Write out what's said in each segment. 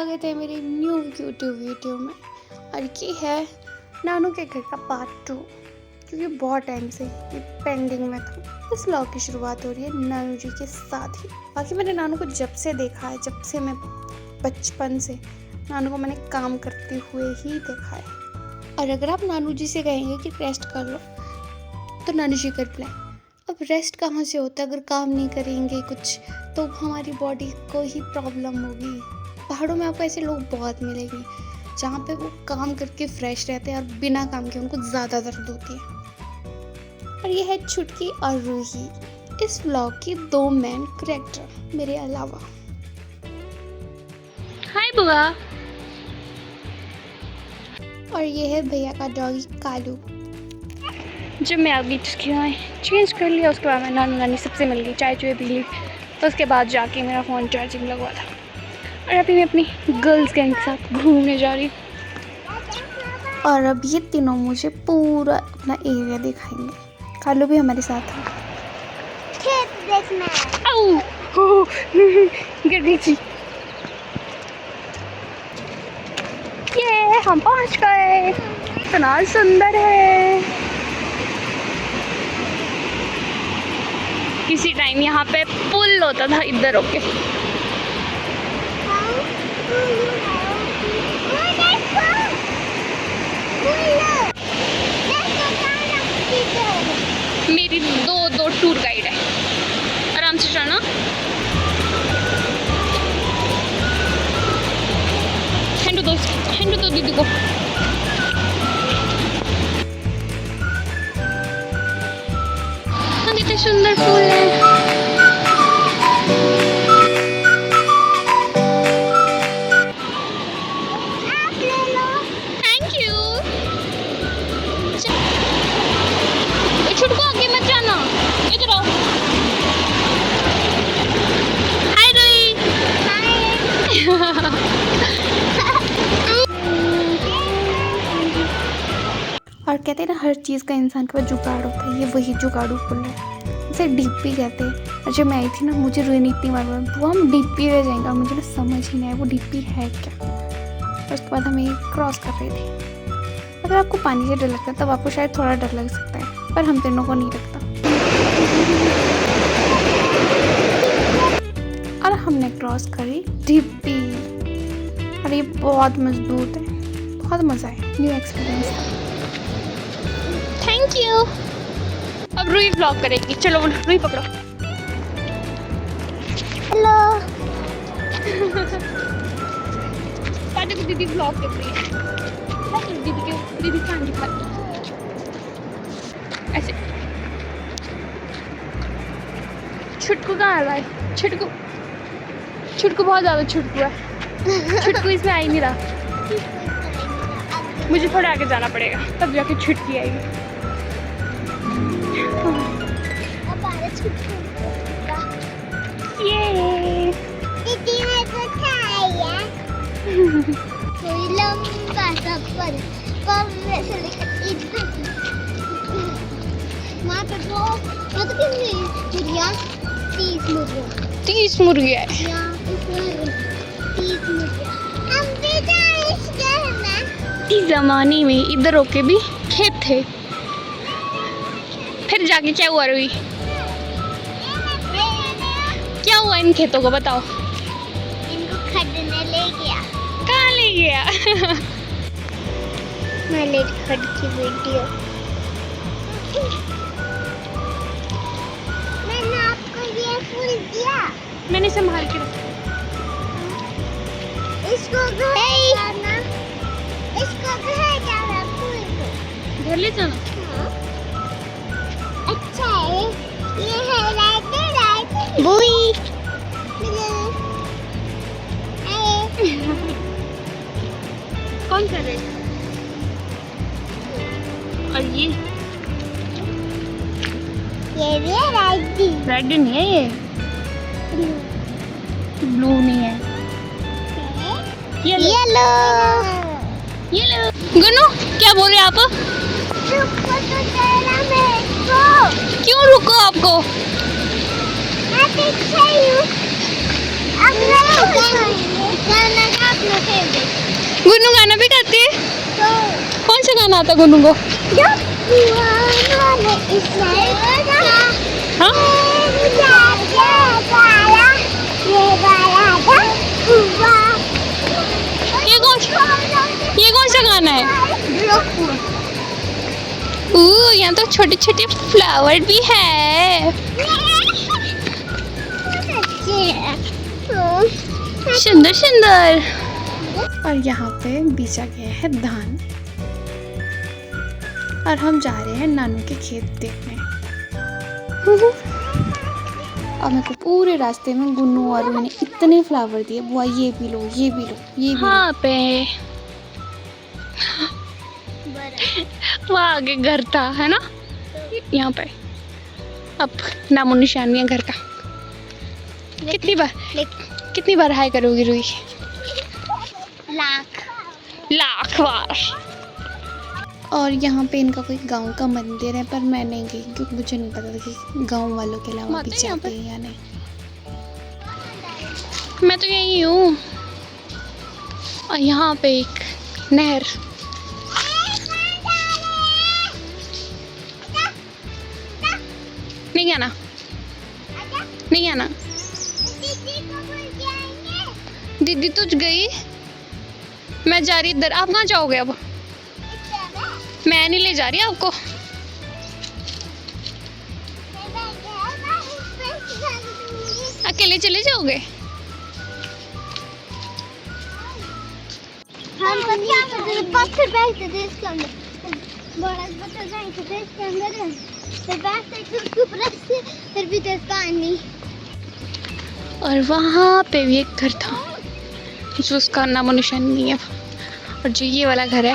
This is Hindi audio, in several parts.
स्वागत है मेरी न्यू यूट्यूब वीडियो में। और ये है नानू के घर का पार्ट 2, क्योंकि बहुत टाइम से ये पेंडिंग में था। इस व्लॉग की शुरुआत हो रही है नानू जी के साथ ही। बाकी मैंने नानू को जब से देखा है, जब से मैं बचपन से नानू को मैंने काम करते हुए ही देखा है। और अगर आप नानू जी से कहेंगे कि रेस्ट कर लो तो नानू जी कर पाए। अब रेस्ट कहाँ से होता है अगर काम नहीं करेंगे कुछ, तो हमारी बॉडी को ही प्रॉब्लम होगी। पहाड़ों में आपको ऐसे लोग बहुत मिलेंगे जहाँ पे वो काम करके फ्रेश रहते हैं और बिना काम के उनको ज़्यादा दर्द होती है। और ये है छुटकी और रूही, इस व्लॉग की 2 मेन कैरेक्टर मेरे अलावा। हाय बुआ। और ये है भैया का डॉगी कालू। जब मैं अभी चेंज कर लिया, उसके बाद मैं नानी नानी सबसे मिल गई, चाय चुए पी ली, तो उसके बाद जाके मेरा फ़ोन चार्जिंग लगवा था। और अभी मैं अपनी गर्ल्स गैंग के साथ घूमने जा रही हूँ। और अब ये तीनों मुझे पूरा अपना एरिया दिखाएंगे। कालू भी हमारे साथ है। गिर गई थी। ये हम पहुँच गए। इतना सुंदर है। किसी टाइम यहाँ पे पुल होता था इधर होके। मेरी दो टूर गाइड है, आराम से चलना। हैंड दो दीदी को। कितने सुंदर फूल है। छुटको आगे मत जाना, इधर आओ। हाय रोई। और कहते हैं ना, हर चीज़ का इंसान के पास जुगाड़ होता है। ये वही जुगाड़ू पुल है, इसे डीपी कहते हैं। और जब मैं आई थी ना, मुझे रोई इतनी बार वो हम डीपी में जाएंगे, और मुझे ना समझ ही नहीं आया वो डीपी है क्या। और उसके बाद हम ये क्रॉस कर रहे थे। अगर आपको पानी से डर लगता है तब आपको शायद थोड़ा डर लग सकता है, पर हम तीनों को नहीं लगता। और हमने क्रॉस करी डीपी, और ये बहुत मजबूत है, बहुत मज़ा है, न्यू एक्सपीरियंस था। Thank you. अब रूही व्लॉग करेगी। चलो रूही पकड़ो। हेलो। देखो दीदी व्लॉग कर रही है। दीदी कान दिखा ऐसे। छुटकू कहाँ आ रहा है? छुटकू बहुत ज़्यादा छुटकू है। छुटकू इसमें आ ही नहीं रहा। मुझे थोड़ा आगे जाना पड़ेगा, तब जाके छुटकी आएगी। ये दीदी ने तो खाया कोई लंबा सफर कब से लेकर इधर वहाँ पे वो तो कितनी मुर्गियाँ 30 मुर्गियाँ 30 मुर्गियाँ है। यहाँ इसमें 30 मुर्गियाँ। हम भी जाए इस घर में। इस जमाने में इधर होके भी खेत थे, फिर जाके क्या हुआ रूही? क्या हुआ इन खेतों को बताओ? इनको खरीदने ले गया। कहाँ ले गया? मैं ले खरीद की वीडियो। मैंने आपको ये फूल दिया। मैंने संभाल के रखा। इसको घर जाना। इसको घर जाना फूल को। घर ले जाना। अच्छा है। ये है राइट बुई। कौन कर रहे हैं? और ये भी है रेड नहीं है, ये ब्लू नहीं है, येलो। गुनू क्या बोल रहे हैं आप? रुको तो जरा मेरे को। क्यों रुको आपको? मैं पीछे हूँ। अब मैं गाना आपने गुन्नू गाना भी गाती है? तो कौन सा गाना आता है गुन्नू को? हाँ ये कौन सा गाना है? यहाँ तो छोटे छोटे फ्लावर भी है। सुंदर सुंदर। और यहाँ पे बीजा गया है धान और हम जा रहे हैं नानू के खेत देखने। और मेरे को पूरे रास्ते में गुन्नू और रूही ने इतने फ्लावर दिए, बुआ ये भी लो ये भी लो ये भी लो। हाँ पे वहाँ आगे घर था है ना, यहाँ पे अब नामो निशान नहीं है घर का। कितनी बार हाय करोगी रूही? लाख बार। और यहाँ पे इनका कोई गांव का मंदिर है, पर मैं नहीं गई क्योंकि मुझे नहीं पता था कि गांव वालों के अलावा माता भी यहाँ जाते पे? हैं या नहीं। मैं तो यही हूँ। और यहाँ पे एक नहर। नहीं आना, नहीं आना। दीदी तो गई, मैं जा रही इधर। आप कहाँ जाओगे अब? मैं नहीं ले जा रही आपको। अकेले चले जाओगे? हम पत्थर बैठते थे इसके अंदर, बड़ा पत्थर बैठते थे इसके अंदर, फिर बैठते थे उसके ऊपर से, फिर भी तेज पानी। और वहाँ पे भी एक घर था जो उसका नामो निशान नहीं है। और जो ये वाला घर है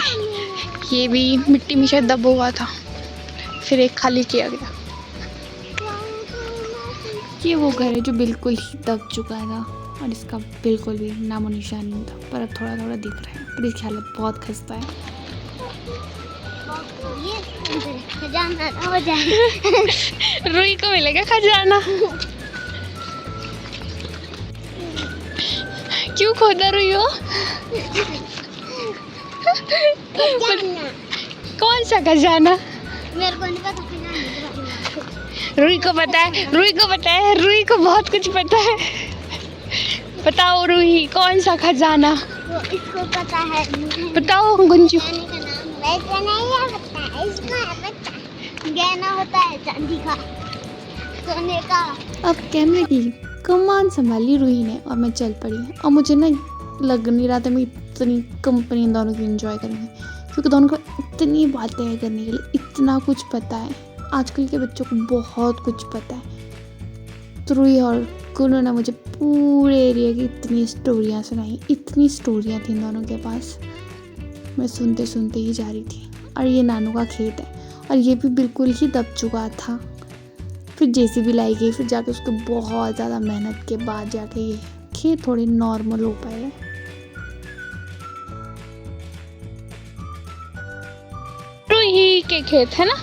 ये भी मिट्टी में शायद दबा हुआ था, फिर एक खाली किया गया। ये वो घर है जो बिल्कुल ही दब चुका था और इसका बिल्कुल भी नामो निशान नहीं था, पर अब थोड़ा थोड़ा दिख रहा है। पर इसकी हालत बहुत खस्ता है। ये खजाना हो जाए। रूही को मिलेगा खजाना। क्यों खोदा रूही हो? खजाना कौन सा खजाना? मेरे को नहीं पता खजाना। रूही को पता है, रूही को पता है, रूही को बहुत कुछ पता है। बताओ रूही, कौन सा खजाना? वो इसको पता है। बताओ गुंजू। खजाने का नाम वैसे नहीं है पता, इसको है पता। गहना होता है चांदी का, सोने का। अब कैमरे की कमान संभाली रूही ने और मैं चल पड़ी। और मुझे ना लग नहीं रहा था मैं इतनी कंपनी इन दोनों की एंजॉय करूँगी, क्योंकि दोनों को इतनी बातें हैं करने के लिए, इतना कुछ पता है। आजकल के बच्चों को बहुत कुछ पता है। तो रूही और गुन्नू ने मुझे पूरे एरिया की इतनी स्टोरियाँ सुनाई, इतनी स्टोरियाँ थी इन दोनों के पास। मैं सुनते सुनते ही जा रही थी। और ये नानू का खेत है और ये भी बिल्कुल ही दब चुका था। फिर जेसीबी लाई गई, फिर जाके उसको बहुत ज़्यादा मेहनत के बाद जाके ये खेत थोड़े नॉर्मल हो पाए। रूही के खेत है ना?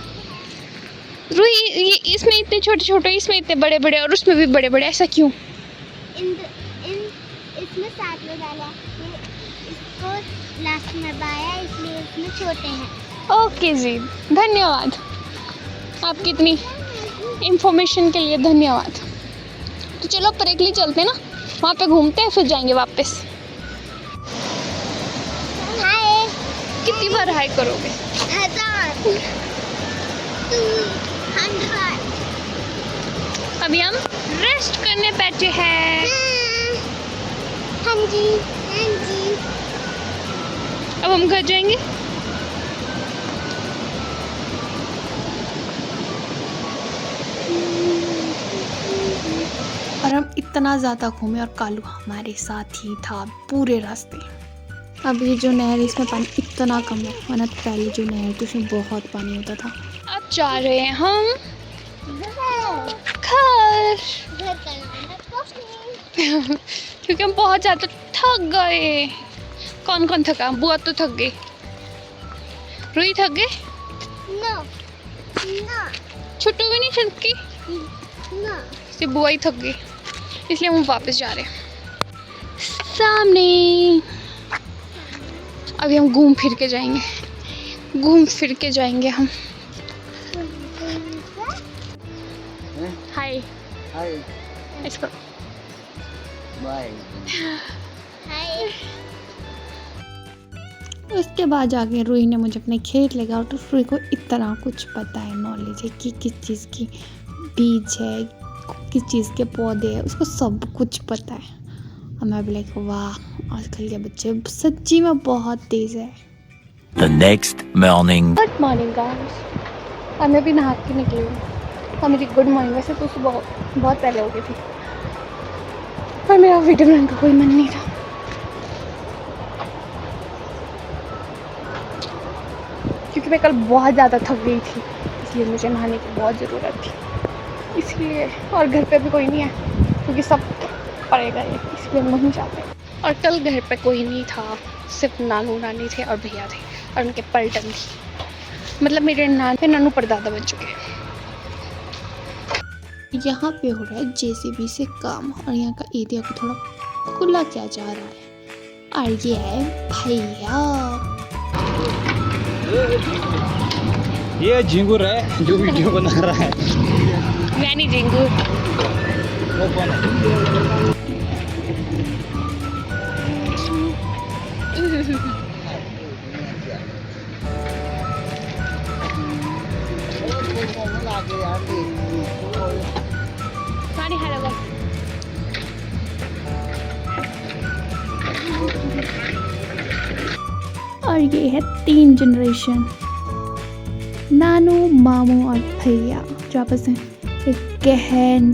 रूही ये इसमें इतने छोटे छोटे, इसमें इतने बड़े बड़े और उसमें भी बड़े बड़े, ऐसा क्यों? इसमें साथ में डाला, इसको लास्ट में बाया, इसलिए इसमें छोटे हैं। ओके जी, धन्यवाद आपकी इतनी इंफॉर्मेशन के लिए। धन्यवाद। तो चलो परेकली चलते हैं ना, वहाँ पे घूमते हैं फिर जाएंगे वापस। हाय। कितनी बार हाय करोगे? 1000 200। अभी हम रेस्ट करने बैठे हैं। हाँ जी, हाँ जी। अब हम घर जाएंगे। और हम इतना ज़्यादा घूमे और कालू हमारे साथ ही था पूरे रास्ते। अब ये जो नहर है इसमें पानी इतना कम है, वरना पहले जो नहर थी उसमें बहुत पानी होता था। अब जा रहे हैं हम घर घर, का नाम है पोस्टिंग। क्योंकि हम बहुत ज़्यादा थक गए। कौन कौन थका? बुआ तो थक गई, रूही थक गई, नो नो छोटू भी नहीं थक गई, नो। सिर्फ बुआ ही थक गई, इसलिए हम वापस जा रहे हैं। सामने अभी हम घूम फिर के जाएंगे, घूम फिर के जाएंगे हम। हाय हाय इसको बाय। हाय। उसके बाद जाके रूही ने मुझे अपने खेत ले गया और रूही को इतना कुछ पता है, नॉलेज है कि किस चीज़ की बीज है, किस चीज़ के पौधे हैं, उसको सब कुछ पता है। और मैं भी लाइक वाह, आजकल के बच्चे सच्ची में बहुत तेज़ है। The next morning. Good morning guys, और मैं भी नहा के निकली हूँ। और मेरी गुड मॉर्निंग वैसे तो सुबह बहुत पहले हो गई थी, पर मेरा वीडियो बनाने का कोई मन नहीं था। क्योंकि मैं कल बहुत ज़्यादा थक गई थी, इसलिए मुझे नहाने की बहुत ज़रूरत थी, इसलिए। और घर पे भी कोई नहीं है क्योंकि सब पड़ेगा ये, इसलिए हम नहीं जाते। और कल घर पे कोई नहीं था, सिर्फ नानू नानी थे और भैया थे और उनके पलटन थी। मतलब मेरे नानू परदादा बन चुके हैं। यहाँ पे हो रहा है जेसीबी से काम और यहाँ का एरिया को थोड़ा खुला किया जा रहा है। और ये है भैया, ये झिंगुर है जो वीडियो बना रहा है। मैं नहीं जिंगू। वो कौन है? पानी खा लगा। और ये है 3 जनरेशन, नानू, मामू और भैया, जो आपस में एक गहन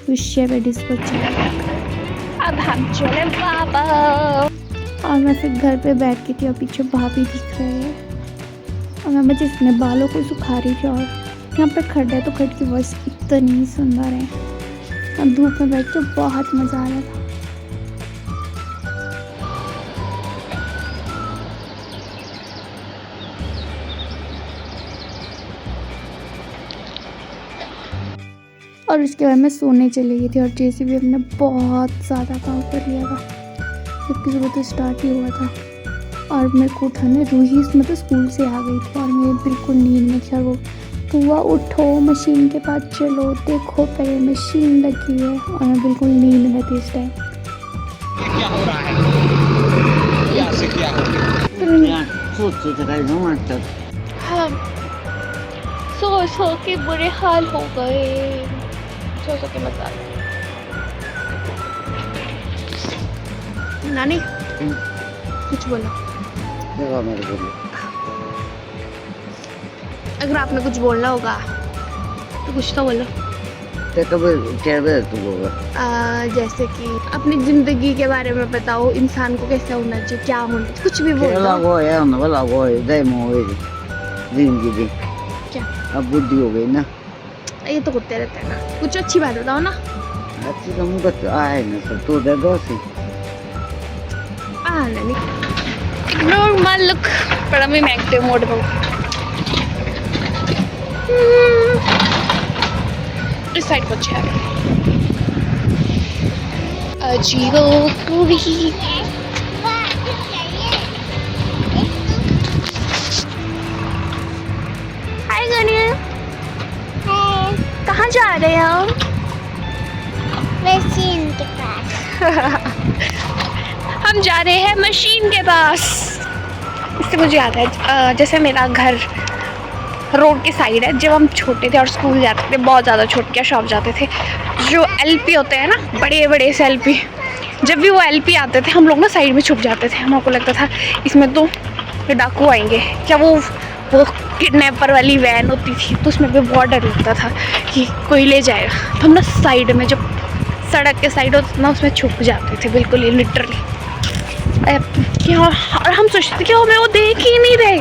विषय पे डिस्कस चल रहा है। अब हम चले बाबा। और मैं फिर घर पे बैठ के थी और पीछे भाभी दिख रहे हैं और मैं बस अपने बालों को सुखा रही थी। और यहाँ पे खड्डा है तो खड्ड की वॉइस इतनी सुंदर है और धूप में बैठ के बहुत मज़ा आ रहा था। और उसके बाद मैं सोने चली गई थी और जेसीबी हमने बहुत ज़्यादा काम कर लिया था, जबकि सुबह तो स्टार्ट ही हुआ था। और मेरे को उठाने रूही मतलब स्कूल से आ गई थी और मैं बिल्कुल नींद में थी। और वो बुआ उठो, मशीन के पास चलो, देखो पहले मशीन लगी है। और मैं बिल्कुल नींद में थी इस टाइम। क्या हो रहा है? क्या से क्या हो रहा है? सोच रहा हूँ हम सो के बुरे हाल हो गए, सो के मजा आ गया। नानी कुछ बोलो। देखो मेरे को अगर आपने कुछ बोलना होगा तो कुछ तो बोलो। तो कब क्या तू होगा? जैसे कि अपनी ज़िंदगी के बारे में बताओ, इंसान को कैसा होना चाहिए, क्या होना चाहिए, कुछ भी बोलो। लगो है ना, वाला वो है दम हो गई जिंदगी दी। क्या? अब बुद्धि हो गई ना। ये तो होते रहता है ना, कुछ अच्छी बात बताओ ना। अच्छी तो मुझे आए ना सब तो दे दो सी। नहीं नॉर्मल लुक, पर अभी मैं एक्टिव मोड में हूँ। इस साइड को अच्छा है। अजीबो पूरी। हाय गनिया, कहाँ जा रहे हो? मशीन के पास। हम जा रहे हैं मशीन के पास। इससे मुझे याद है, जैसे मेरा घर रोड की साइड है। जब हम छोटे थे और स्कूल जाते थे, बहुत ज़्यादा छोटे क्या शॉप जाते थे, जो एलपी होते हैं ना, बड़े बड़े से एलपी, जब भी वो एलपी आते थे हम लोग ना साइड में छुप जाते थे। हम को लगता था इसमें तो डाकू आएंगे, क्या वो किडनैपर वाली वैन होती थी, तो उसमें भी बहुत डर लगता था कि कोई ले जाएगा। तो हम ना साइड में, जब सड़क के साइड होता ना, उसमें छुप जाते थे बिल्कुल ही लिटरली। क्या, और हम सोचते थे कि हमें वो देख ही नहीं रहे,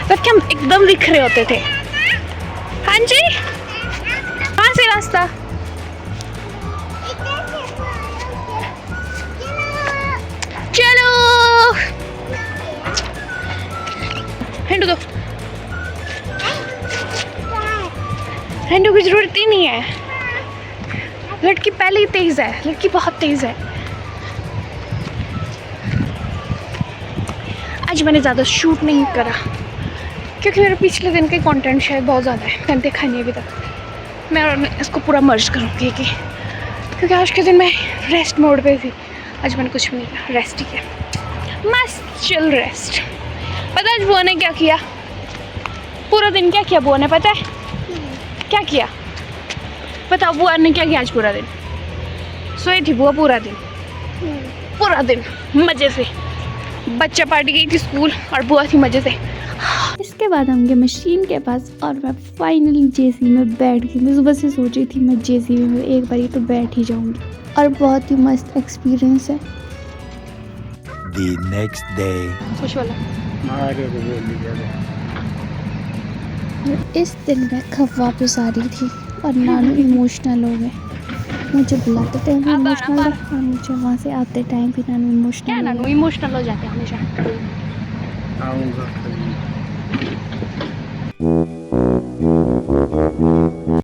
जबकि हम एकदम दिख रहे होते थे। हाँ जी, कहाँ से रास्ता? चलो हैंडू दो, हैंडू की जरूरत ही नहीं है। लड़की पहले ही तेज है, लड़की बहुत तेज है। आज मैंने ज़्यादा शूट नहीं करा क्योंकि मेरे पिछले दिन के कंटेंट शायद बहुत ज़्यादा है, मैंने देखा नहीं अभी तक। मैं इसको पूरा मर्ज करूँगी क्योंकि आज के दिन मैं रेस्ट मोड पे थी। आज मैंने कुछ भी नहीं किया, रेस्ट ही किया, मस्त चिल रेस्ट। पता है आज बुआ ने क्या किया? पूरा दिन क्या किया बुआ ने, पता है क्या किया? बताओ बुआ ने क्या किया आज पूरा दिन? सोई थी बुआ पूरा दिन मज़े से। बच्चा पार्टी गई थी स्कूल और बुआ थी मज़े से। इसके बाद हम गए मशीन के पास और मैं फाइनली जेसी में बैठ गई। मैं सुबह से सोची थी मैं जेसी में एक बार तो बैठ ही जाऊंगी और बहुत ही मस्त एक्सपीरियंस है। The next day. खुश वाला मारे को बोल दिया। और इस दिन मैं कब वापस आ रही थी और नानू इमोशनल हो गए। मुझे बुलाते टाइम भी इमोशनल और मुझे वहाँ से आते टाइम भी नानू क्या इमोशनल। नानू इमोशनल हो जाते हैं हमेशा। आऊँगा।